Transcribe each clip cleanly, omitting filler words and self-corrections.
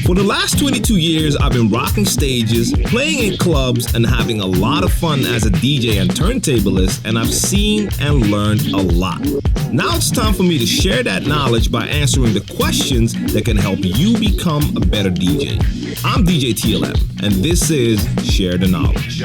For the last 22 years, I've been rocking stages, playing in clubs, and having a lot of fun as a DJ and turntablist, and I've seen and learned a lot. Now it's time for me to share that knowledge by answering the questions that can help you become a better DJ. I'm djTLM, and this is Share the Knowledge.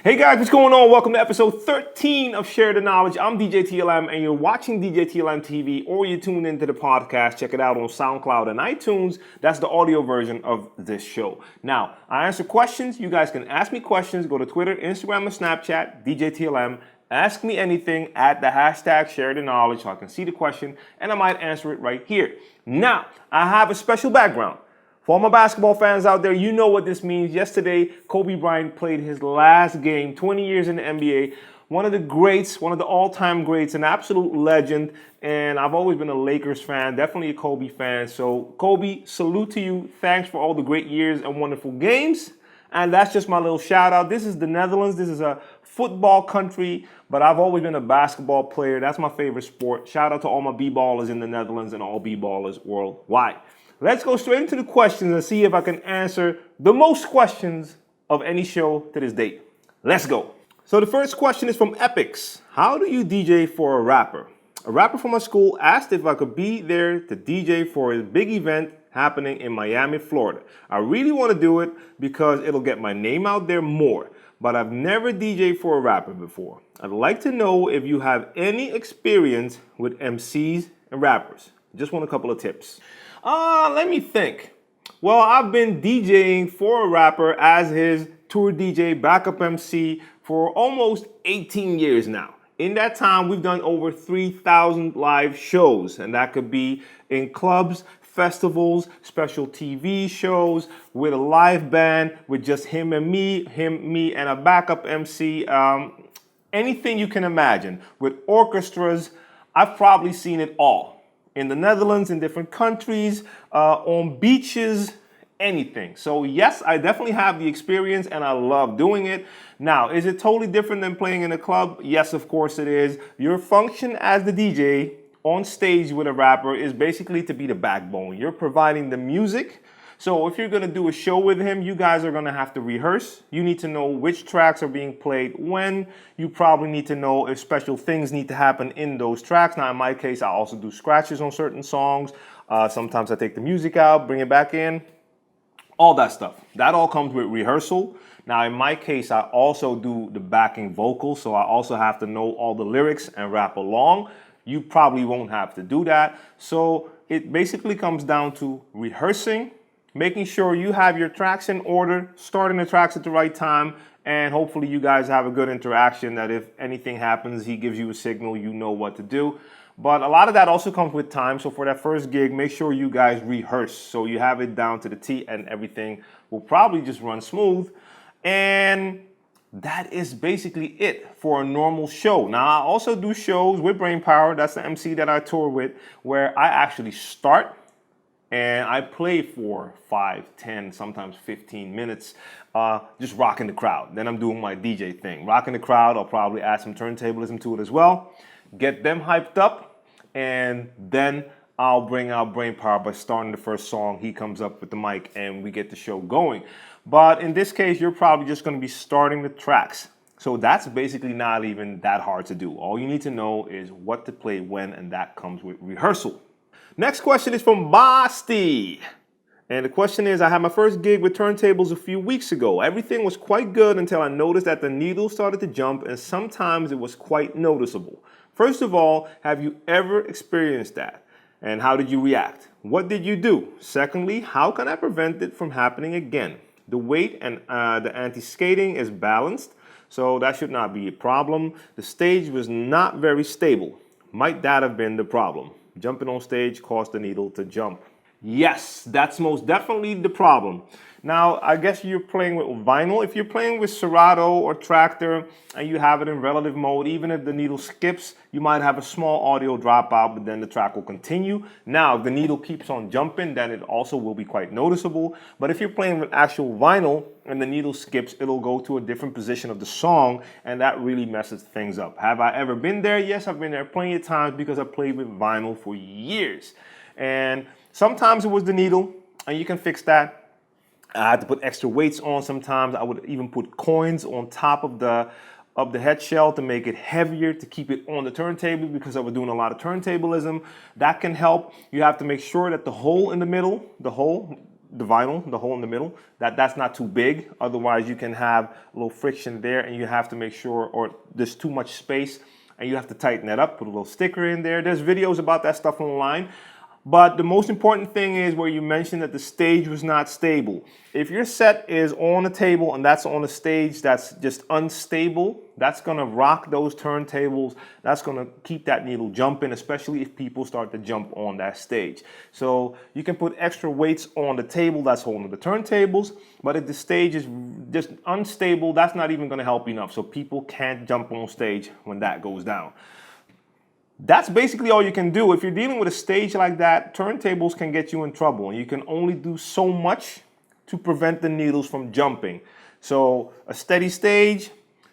Hey guys, what's going on? Welcome to episode 13 of Share the Knowledge. I'm djTLM and you're watching djTLMtv, or you tuned into the podcast. Check it out on SoundCloud and iTunes. That's the audio version of this show. Now, I answer questions. You guys can ask me questions. Go to Twitter, Instagram, and Snapchat, djTLM. Ask me anything at the hashtag Share the Knowledge so I can see the question and I might answer it right here. Now, I have a special background. For all my basketball fans out there, you know what this means. Yesterday, Kobe Bryant played his last game, 20 years in the NBA. One of the greats, one of the all-time greats, an absolute legend. And I've always been a Lakers fan, definitely a Kobe fan. So Kobe, salute to you. Thanks for all the great years and wonderful games. And that's just my little shout out. This is the Netherlands. This is a football country, but I've always been a basketball player. That's my favorite sport. Shout out to all my b-ballers in the Netherlands and all b-ballers worldwide. Let's go straight into the questions and see if I can answer the most questions of any show to this date. Let's go. So the first question is from Epics. How do you DJ for a rapper? A rapper from my school asked if I could be there to DJ for his big event happening in Miami, Florida. I really want to do it because it'll get my name out there more, but I've never DJed for a rapper before. I'd like to know if you have any experience with MCs and rappers. Just want a couple of tips. Let me think. Well, I've been DJing for a rapper as his tour DJ, backup MC for almost 18 years now. In that time, we've done over 3,000 live shows, and that could be in clubs, festivals, special TV shows, with a live band, with just him, me, and a backup MC. Anything you can imagine. With orchestras, I've probably seen it all. In the Netherlands, in different countries, on beaches, anything. So yes, I definitely have the experience and I love doing it. Now, is it totally different than playing in a club? Yes, of course it is. Your function as the DJ on stage with a rapper is basically to be the backbone. You're providing the music. So if you're gonna do a show with him, you guys are gonna have to rehearse. You need to know which tracks are being played when. You probably need to know if special things need to happen in those tracks. Now in my case, I also do scratches on certain songs. Sometimes I take the music out, bring it back in, all that stuff. That all comes with rehearsal. Now in my case, I also do the backing vocals, so I also have to know all the lyrics and rap along. You probably won't have to do that. So it basically comes down to rehearsing, making sure you have your tracks in order, starting the tracks at the right time, and hopefully you guys have a good interaction that if anything happens, he gives you a signal, you know what to do. But a lot of that also comes with time. So for that first gig, make sure you guys rehearse so you have it down to the T and everything will probably just run smooth. And that is basically it for a normal show. Now, I also do shows with Brainpower. That's the MC that I tour with, where I actually start and I play for 5, 10, sometimes 15 minutes, just rocking the crowd. Then I'm doing my DJ thing. Rocking the crowd, I'll probably add some turntablism to it as well. Get them hyped up, and then I'll bring out Brainpower by starting the first song. He comes up with the mic, and we get the show going. But in this case, you're probably just gonna be starting the tracks. So that's basically not even that hard to do. All you need to know is what to play when, and that comes with rehearsal. Next question is from Basti. And the question is, I had my first gig with turntables a few weeks ago. Everything was quite good until I noticed that the needle started to jump and sometimes it was quite noticeable. First of all, have you ever experienced that? And how did you react? What did you do? Secondly, how can I prevent it from happening again? The weight and the anti-skating is balanced, so that should not be a problem. The stage was not very stable. Might that have been the problem? Jumping on stage caused the needle to jump. Yes, that's most definitely the problem. Now, I guess you're playing with vinyl. If you're playing with Serato or Tractor and you have it in relative mode, even if the needle skips, you might have a small audio dropout, but then the track will continue. Now, if the needle keeps on jumping, then it also will be quite noticeable. But if you're playing with actual vinyl and the needle skips, it'll go to a different position of the song, and that really messes things up. Have I ever been there? Yes, I've been there plenty of times because I played with vinyl for years. And Sometimes it was the needle, and you can fix that. I had to put extra weights on sometimes. I would even put coins on top of the head shell to make it heavier, to keep it on the turntable, because I was doing a lot of turntablism. That can help. You have to make sure that the hole in the middle, the hole in the middle, that's not too big. Otherwise, you can have a little friction there, and you have to make sure, or there's too much space, and you have to tighten that up, put a little sticker in there. There's videos about that stuff online. But the most important thing is where you mentioned that the stage was not stable. If your set is on a table and that's on a stage that's just unstable, that's gonna rock those turntables. That's gonna keep that needle jumping, especially if people start to jump on that stage. So you can put extra weights on the table that's holding the turntables, but if the stage is just unstable, that's not even gonna help enough. So people can't jump on stage when that goes down. That's basically all you can do. If you're dealing with a stage like that, turntables can get you in trouble, and you can only do so much to prevent the needles from jumping. So a steady stage,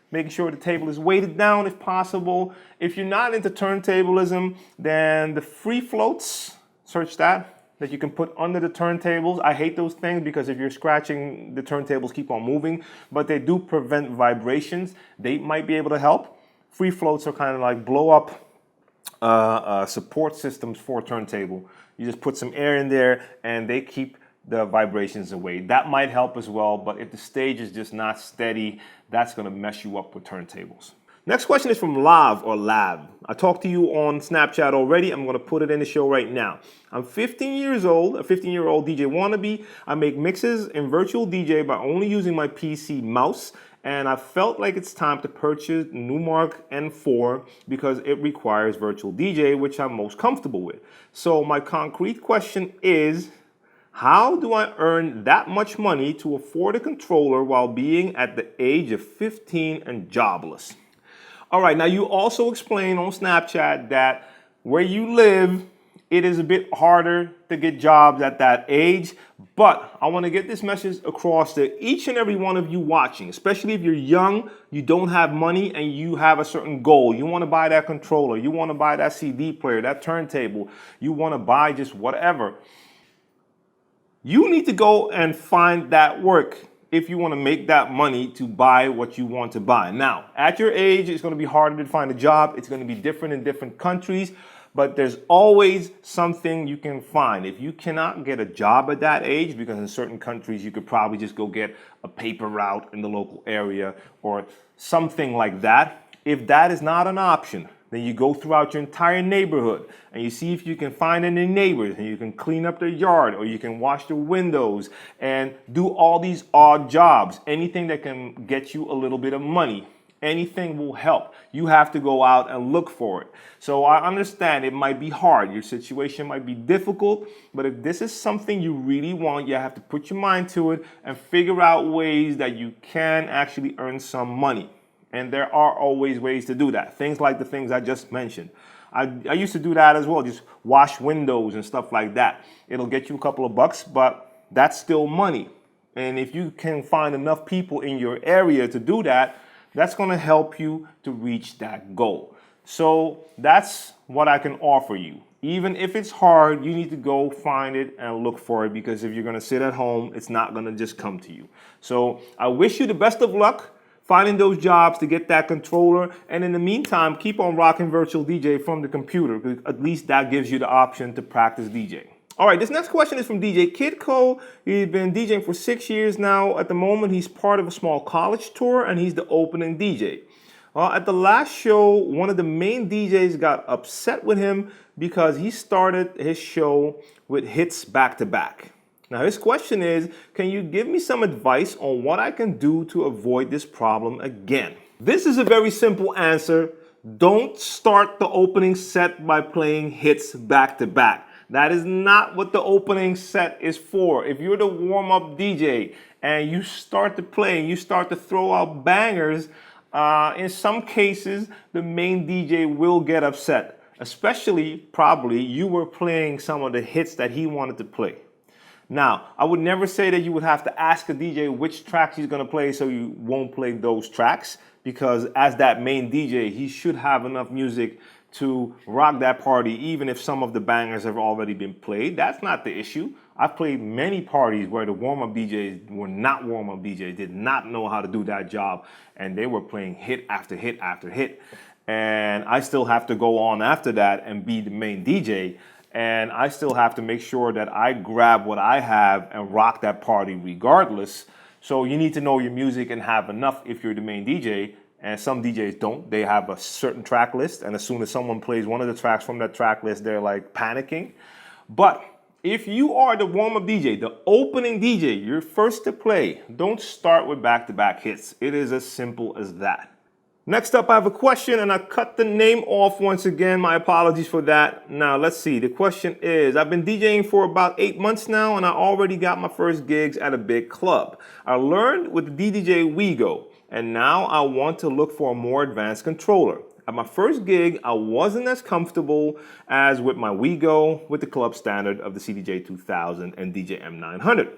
making sure the table is weighted down if possible. If you're not into turntablism, then the free floats, search that you can put under the turntables. I hate those things because if you're scratching, the turntables keep on moving, but they do prevent vibrations. They might be able to help. Free floats are kind of like blow up support systems for a turntable. You just put some air in there and they keep the vibrations away. That might help as well, but if the stage is just not steady, that's gonna mess you up with turntables. Next question is from Lav. I talked to you on Snapchat already. I'm gonna put it in the show right now. I'm 15 years old, a 15-year-old DJ wannabe. I make mixes in virtual DJ by only using my PC mouse, and I felt like it's time to purchase Numark N4 because it requires virtual DJ, which I'm most comfortable with. So my concrete question is, how do I earn that much money to afford a controller while being at the age of 15 and jobless? All right, now you also explained on Snapchat that where you live, it is a bit harder to get jobs at that age, but I want to get this message across to each and every one of you watching, especially if you're young, you don't have money, and you have a certain goal. You want to buy that controller, you want to buy that CD player, that turntable, you want to buy just whatever. You need to go and find that work if you want to make that money to buy what you want to buy. Now, at your age, it's going to be harder to find a job. It's going to be different in different countries. But there's always something you can find. If you cannot get a job at that age, because in certain countries you could probably just go get a paper route in the local area or something like that. If that is not an option, then you go throughout your entire neighborhood and you see if you can find any neighbors, and you can clean up their yard, or you can wash their windows and do all these odd jobs. Anything that can get you a little bit of money. Anything will help. You have to go out and look for it. So I understand it might be hard. Your situation might be difficult, but if this is something you really want, you have to put your mind to it and figure out ways that you can actually earn some money. And there are always ways to do that. Things like the things I just mentioned. I used to do that as well, just wash windows and stuff like that. It'll get you a couple of bucks, but that's still money. And if you can find enough people in your area to do that, that's going to help you to reach that goal. So that's what I can offer you. Even if it's hard, you need to go find it and look for it, because if you're going to sit at home, it's not going to just come to you. So I wish you the best of luck finding those jobs to get that controller. And in the meantime, keep on rocking virtual DJ from the computer, because at least that gives you the option to practice DJ. All right, this next question is from DJ Kidco. He's been DJing for 6 years now. At the moment, he's part of a small college tour, and he's the opening DJ. At the last show, one of the main DJs got upset with him because he started his show with hits back to back. Now, his question is, can you give me some advice on what I can do to avoid this problem again? This is a very simple answer. Don't start the opening set by playing hits back to back. That is not what the opening set is for. If you're the warm-up DJ and you start to play and you start to throw out bangers, in some cases, the main DJ will get upset. Especially, probably, you were playing some of the hits that he wanted to play. Now, I would never say that you would have to ask a DJ which tracks he's going to play so you won't play those tracks, because as that main DJ, he should have enough music to rock that party, even if some of the bangers have already been played. That's not the issue. I've played many parties where the warm-up DJs were not warm-up DJs, did not know how to do that job, and they were playing hit after hit after hit. And I still have to go on after that and be the main DJ, and I still have to make sure that I grab what I have and rock that party regardless. So you need to know your music and have enough if you're the main DJ. And some DJs don't. They have a certain track list, and as soon as someone plays one of the tracks from that track list, they're like panicking. But if you are the warm-up DJ, the opening DJ, you're first to play, don't start with back-to-back hits. It is as simple as that. Next up, I have a question, and I cut the name off once again. My apologies for that. Now, let's see. The question is, I've been DJing for about 8 months now, and I already got my first gigs at a big club. I learned with the DJ WEGO, and now I want to look for a more advanced controller. At my first gig, I wasn't as comfortable as with my WEGO with the club standard of the CDJ 2000 and DJ M900.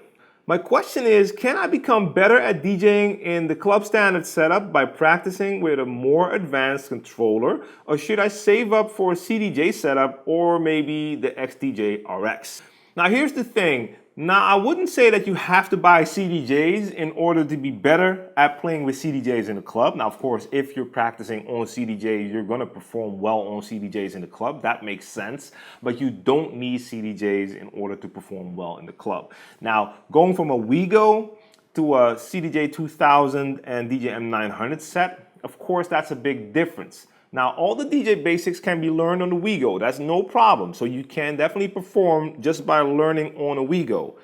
My question is, can I become better at DJing in the club standard setup by practicing with a more advanced controller, or should I save up for a CDJ setup or maybe the XDJ RX? Now here's the thing. Now I wouldn't say that you have to buy CDJs in order to be better at playing with CDJs in the club. Now of course, if you're practicing on CDJs, you're going to perform well on CDJs in the club. That makes sense, but you don't need CDJs in order to perform well in the club. Now going from a WEGO to a CDJ 2000 and DJ M900 set, of course that's a big difference. Now, all the DJ basics can be learned on the WEGO. That's no problem. So you can definitely perform just by learning on a WEGO.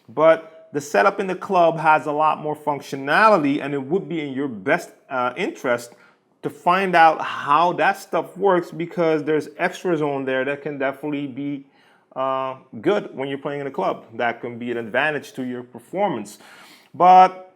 But the setup in the club has a lot more functionality, and it would be in your best interest to find out how that stuff works, because there's extras on there that can definitely be good when you're playing in a club. That can be an advantage to your performance. But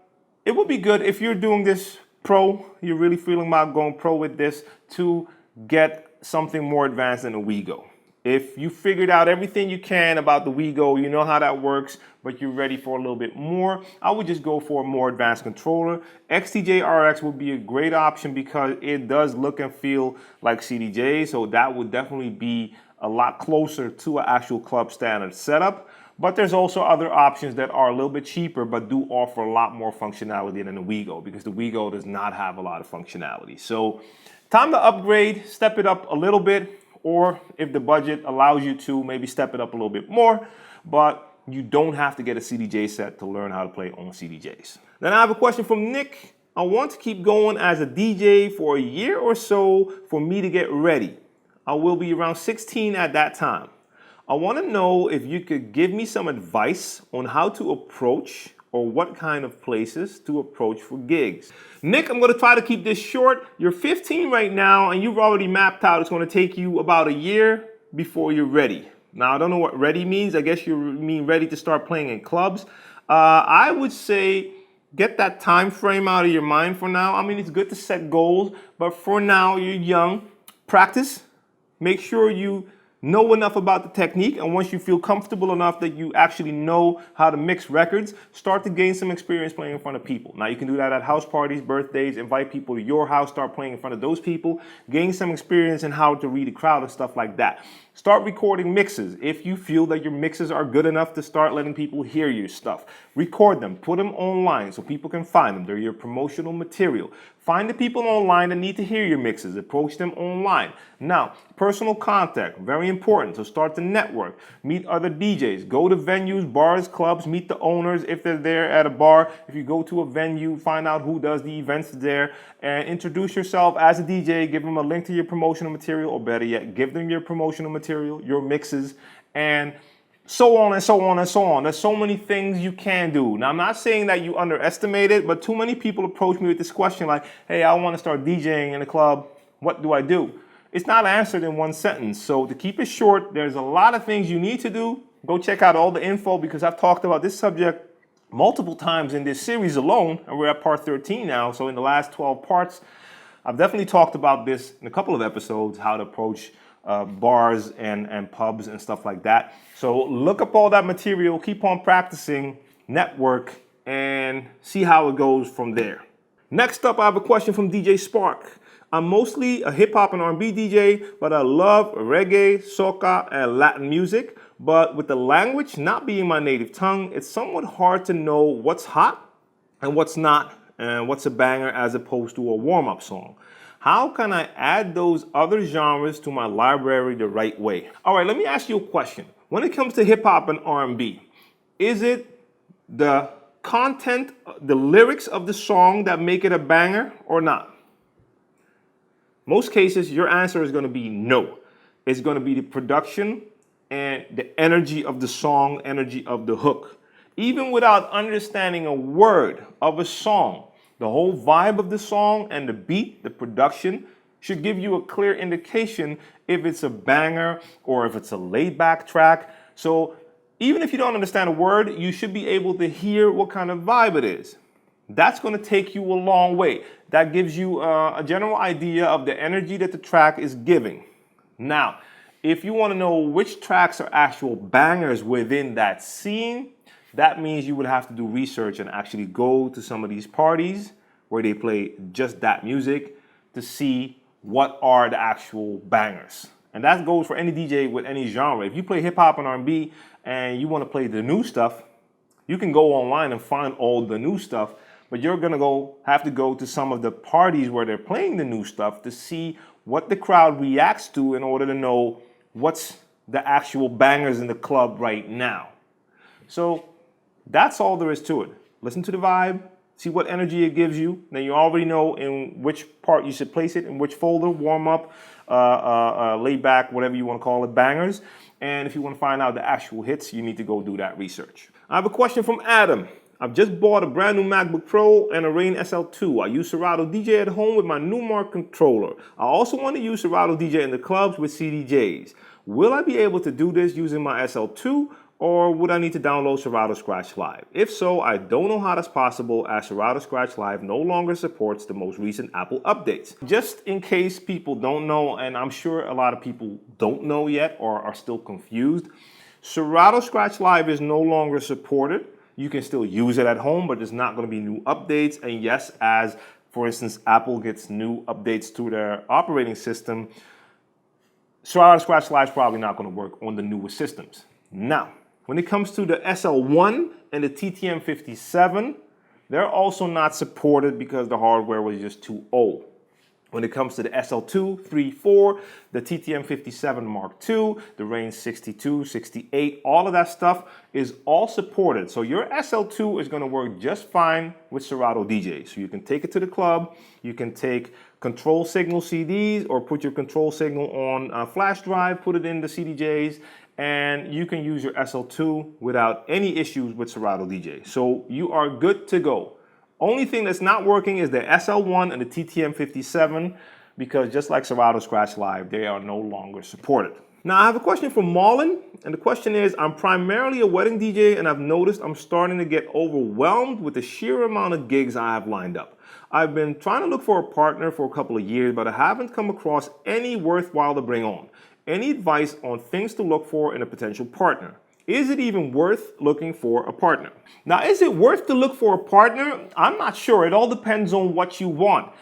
it would be good if you're doing this pro, you're really feeling about going pro with this, to get something more advanced than a WEGO. If you figured out everything you can about the WEGO, you know how that works, but you're ready for a little bit more, I would just go for a more advanced controller. XDJ RX would be a great option because it does look and feel like CDJ, so that would definitely be a lot closer to an actual club standard setup. But there's also other options that are a little bit cheaper but do offer a lot more functionality than the WEGO, because the WEGO does not have a lot of functionality. So time to upgrade, step it up a little bit, or if the budget allows you to, maybe step it up a little bit more, but you don't have to get a CDJ set to learn how to play on CDJs. Then I have a question from Nick. I want to keep going as a DJ for a year or so for me to get ready. I will be around 16 at that time. I want to know if you could give me some advice on how to approach or what kind of places to approach for gigs. Nick, I'm going to try to keep this short. You're 15 right now and you've already mapped out it's going to take you about a year before you're ready. Now, I don't know what ready means. I guess you mean ready to start playing in clubs. I would say get that time frame out of your mind for now. I mean, it's good to set goals, but for now, you're young. Practice. Make sure you know enough about the technique, and once you feel comfortable enough that you actually know how to mix records, start to gain some experience playing in front of people. Now you can do that at house parties, birthdays, invite people to your house, start playing in front of those people, gain some experience in how to read a crowd and stuff like that. Start recording mixes. If you feel that your mixes are good enough to start letting people hear your stuff, record them, put them online so people can find them. They're your promotional material. Find the people online that need to hear your mixes. Approach them online. Now, personal contact, very important. So start to network. Meet other DJs. Go to venues, bars, clubs. Meet the owners if they're there at a bar. If you go to a venue, find out who does the events there. And introduce yourself as a DJ. Give them a link to your promotional material, or better yet, give them your promotional material, your mixes, and so on and so on and so on. There's so many things you can do. Now, I'm not saying that you underestimate it, but too many people approach me with this question like, hey, I want to start DJing in a club. What do I do? It's not answered in one sentence. So to keep it short, there's a lot of things you need to do. Go check out all the info, because I've talked about this subject multiple times in this series alone, and we're at part 13 now. So in the last 12 parts, I've definitely talked about this in a couple of episodes, how to approach bars and pubs and stuff like that. So look up all that material, keep on practicing, network, and see how it goes from there. Next up, I have a question from DJ Spark. I'm mostly a hip hop and R&B DJ, but I love reggae, soca, and Latin music. But with the language not being my native tongue, it's somewhat hard to know what's hot and what's not, and what's a banger as opposed to a warm-up song. How can I add those other genres to my library the right way? All right, let me ask you a question. When it comes to hip hop and R&B, is it the content, the lyrics of the song that make it a banger or not? Most cases, your answer is going to be no. It's going to be the production and the energy of the song, energy of the hook. Even without understanding a word of a song, the whole vibe of the song and the beat, the production, should give you a clear indication if it's a banger or if it's a laid-back track. So even if you don't understand a word, you should be able to hear what kind of vibe it is. That's going to take you a long way. That gives you a general idea of the energy that the track is giving. Now, if you want to know which tracks are actual bangers within that scene, that means you would have to do research and actually go to some of these parties where they play just that music to see what are the actual bangers. And that goes for any DJ with any genre. If you play hip hop and R&B and you want to play the new stuff, you can go online and find all the new stuff, but you're gonna have to go to some of the parties where they're playing the new stuff to see what the crowd reacts to in order to know what's the actual bangers in the club right now. So that's all there is to it. Listen to the vibe, see what energy it gives you. Then you already know in which part you should place it, in which folder, warm up, laid back, whatever you want to call it, bangers. And if you want to find out the actual hits, you need to go do that research. I have a question from Adam. I've just bought a brand new MacBook Pro and a Rain SL2. I use Serato DJ at home with my Numark controller. I also want to use Serato DJ in the clubs with CDJs. Will I be able to do this using my SL2? Or would I need to download Serato Scratch Live? If so, I don't know how that's possible as Serato Scratch Live no longer supports the most recent Apple updates. Just in case people don't know, and I'm sure a lot of people don't know yet or are still confused, Serato Scratch Live is no longer supported. You can still use it at home, but there's not going to be new updates. And yes, as for instance, Apple gets new updates to their operating system, Serato Scratch Live is probably not going to work on the newest systems. Now, when it comes to the SL1 and the TTM57, they're also not supported because the hardware was just too old. When it comes to the SL2, 3, 4, the TTM57 Mark II, the Rain 62, 68, all of that stuff is all supported. So your SL2 is going to work just fine with Serato DJ. So you can take it to the club, you can take control signal CDs or put your control signal on a flash drive, put it in the CDJs, and you can use your SL2 without any issues with Serato DJ. So you are good to go. Only thing that's not working is the SL1 and the TTM57 because just like Serato Scratch Live, they are no longer supported. Now I have a question from Marlon, and the question is, I'm primarily a wedding DJ and I've noticed I'm starting to get overwhelmed with the sheer amount of gigs I have lined up. I've been trying to look for a partner for a couple of years, but I haven't come across any worthwhile to bring on. Any advice on things to look for in a potential partner? Is it even worth looking for a partner? Now, is it worth to look for a partner? I'm not sure. It all depends on what you want.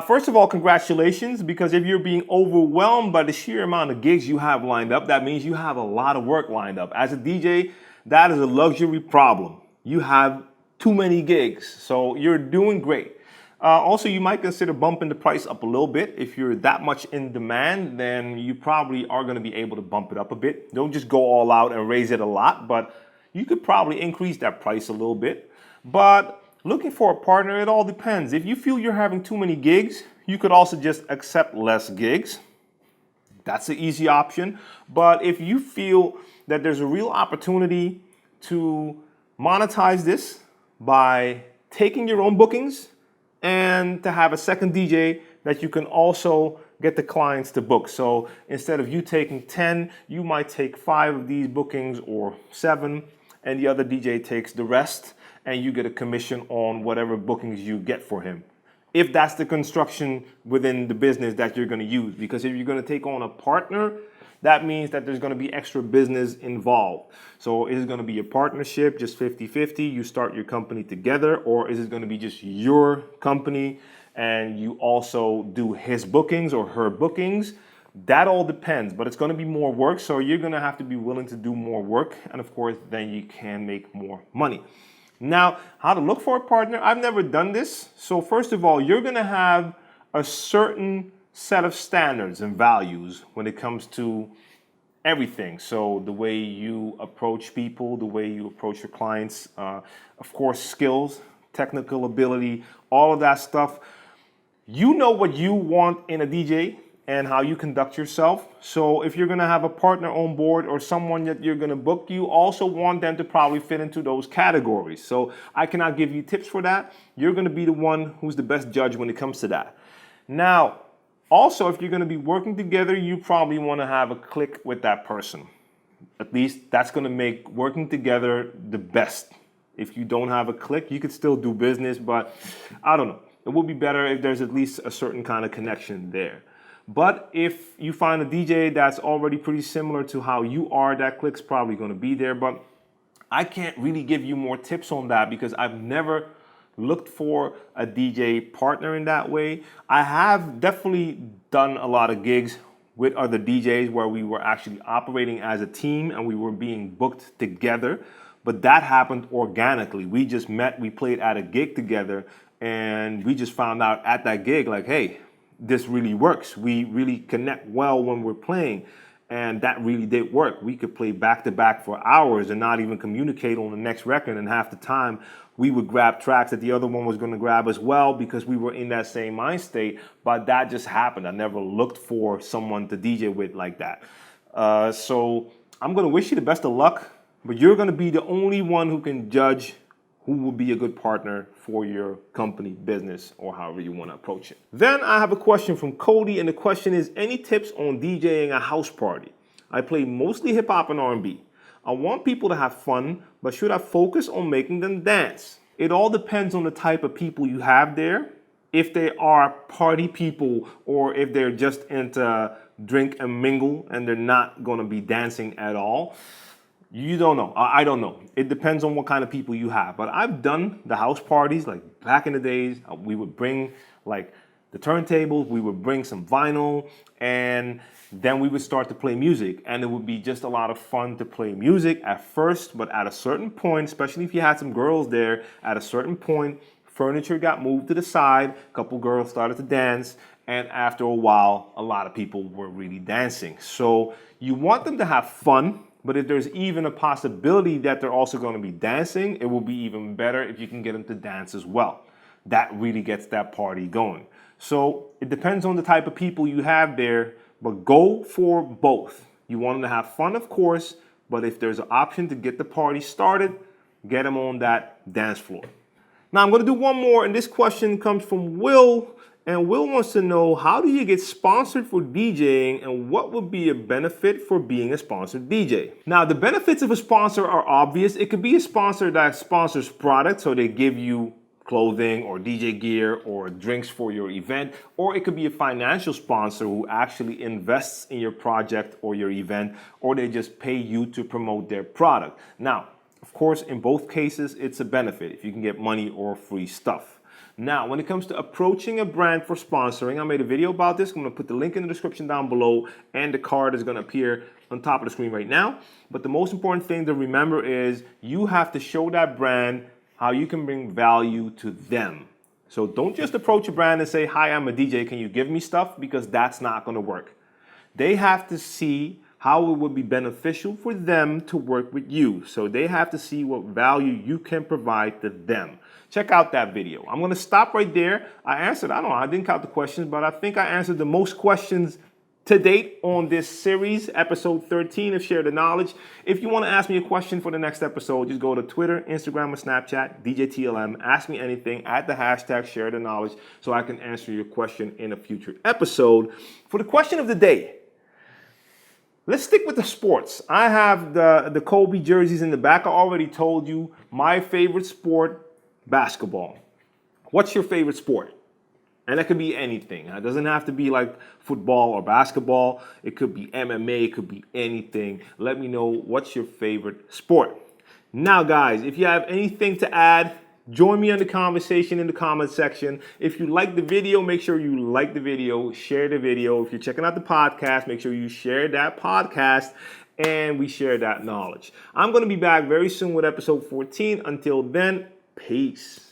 First of all, congratulations, because if you're being overwhelmed by the sheer amount of gigs you have lined up, that means you have a lot of work lined up. As a DJ, that is a luxury problem. You have too many gigs, so you're doing great. Also, you might consider bumping the price up a little bit. If you're that much in demand, then you probably are going to be able to bump it up a bit. Don't just go all out and raise it a lot, but you could probably increase that price a little bit. But looking for a partner, it all depends. If you feel you're having too many gigs, you could also just accept less gigs. That's an easy option. But if you feel that there's a real opportunity to monetize this by taking your own bookings, and to have a second DJ that you can also get the clients to book. So instead of you taking 10, you might take 5 of these bookings or 7, and the other DJ takes the rest, and you get a commission on whatever bookings you get for him. If that's the construction within the business that you're going to use. Because if you're going to take on a partner, that means that there's going to be extra business involved. So is it going to be a partnership, just 50-50, you start your company together, or is it going to be just your company and you also do his bookings or her bookings, that all depends, but it's going to be more work, so you're going to have to be willing to do more work, and of course then you can make more money. Now, how to look for a partner? I've never done this. So first of all, you're going to have a certain set of standards and values when it comes to everything. So the way you approach people, the way you approach your clients, of course, skills, technical ability, all of that stuff. You know what you want in a DJ and how you conduct yourself. So if you're gonna have a partner on board or someone that you're gonna book, you also want them to probably fit into those categories. So I cannot give you tips for that. You're gonna be the one who's the best judge when it comes to that. Now, also, if you're gonna be working together, you probably wanna have a click with that person. At least that's gonna make working together the best. If you don't have a click, you could still do business, but I don't know. It would be better if there's at least a certain kind of connection there. But if you find a DJ that's already pretty similar to how you are, that click's probably going to be there. But I can't really give you more tips on that because I've never looked for a DJ partner in that way. I have definitely done a lot of gigs with other DJs where we were actually operating as a team and we were being booked together. But that happened organically. We just met, we played at a gig together, and we just found out at that gig, like, hey, this really works. We really connect well when we're playing, and that really did work. We could play back to back for hours and not even communicate on the next record, and half the time we would grab tracks that the other one was going to grab as well because we were in that same mind state, but that just happened. I never looked for someone to DJ with like that. So I'm going to wish you the best of luck, but you're going to be the only one who can judge who would be a good partner for your company, business, or however you want to approach it. Then I have a question from Cody, and the question is, any tips on DJing a house party? I play mostly hip hop and R&B. I want people to have fun, but should I focus on making them dance? It all depends on the type of people you have there. If they are party people or if they're just into drink and mingle and they're not going to be dancing at all. You don't know. I don't know. It depends on what kind of people you have. But I've done the house parties, like back in the days. We would bring like the turntables, we would bring some vinyl, and then we would start to play music. And it would be just a lot of fun to play music at first, but at a certain point, especially if you had some girls there, at a certain point, furniture got moved to the side, a couple girls started to dance, and after a while, a lot of people were really dancing. So you want them to have fun. But if there's even a possibility that they're also going to be dancing, it will be even better if you can get them to dance as well. That really gets that party going. So it depends on the type of people you have there, but go for both. You want them to have fun, of course, but if there's an option to get the party started, get them on that dance floor. Now I'm going to do one more, and this question comes from Will. And Will wants to know, how do you get sponsored for DJing and what would be a benefit for being a sponsored DJ? Now, the benefits of a sponsor are obvious. It could be a sponsor that sponsors products, so they give you clothing or DJ gear or drinks for your event, or it could be a financial sponsor who actually invests in your project or your event, or they just pay you to promote their product. Now, of course, in both cases, it's a benefit if you can get money or free stuff. Now, when it comes to approaching a brand for sponsoring, I made a video about this. I'm going to put the link in the description down below, and the card is going to appear on top of the screen right now. But the most important thing to remember is you have to show that brand how you can bring value to them. So don't just approach a brand and say, hi, I'm a DJ, can you give me stuff? Because that's not going to work. They have to see how it would be beneficial for them to work with you. So they have to see what value you can provide to them. Check out that video. I'm going to stop right there. I answered, I don't know, I didn't count the questions, but I think I answered the most questions to date on this series, episode 13 of Share the Knowledge. If you want to ask me a question for the next episode, just go to Twitter, Instagram, or Snapchat, djTLM. Ask me anything, add the hashtag Share the Knowledge so I can answer your question in a future episode. For the question of the day, let's stick with the sports. I have the Kobe jerseys in the back. I already told you my favorite sport, basketball. What's your favorite sport? And that could be anything. It doesn't have to be like football or basketball. It could be MMA. It could be anything. Let me know what's your favorite sport. Now, guys, if you have anything to add, Join me in the conversation in the comment section. If you like the video, make sure you like the video, share the video. If you're checking out the podcast, make sure you share that podcast and we share that knowledge. I'm going to be back very soon with episode 14. Until then, peace.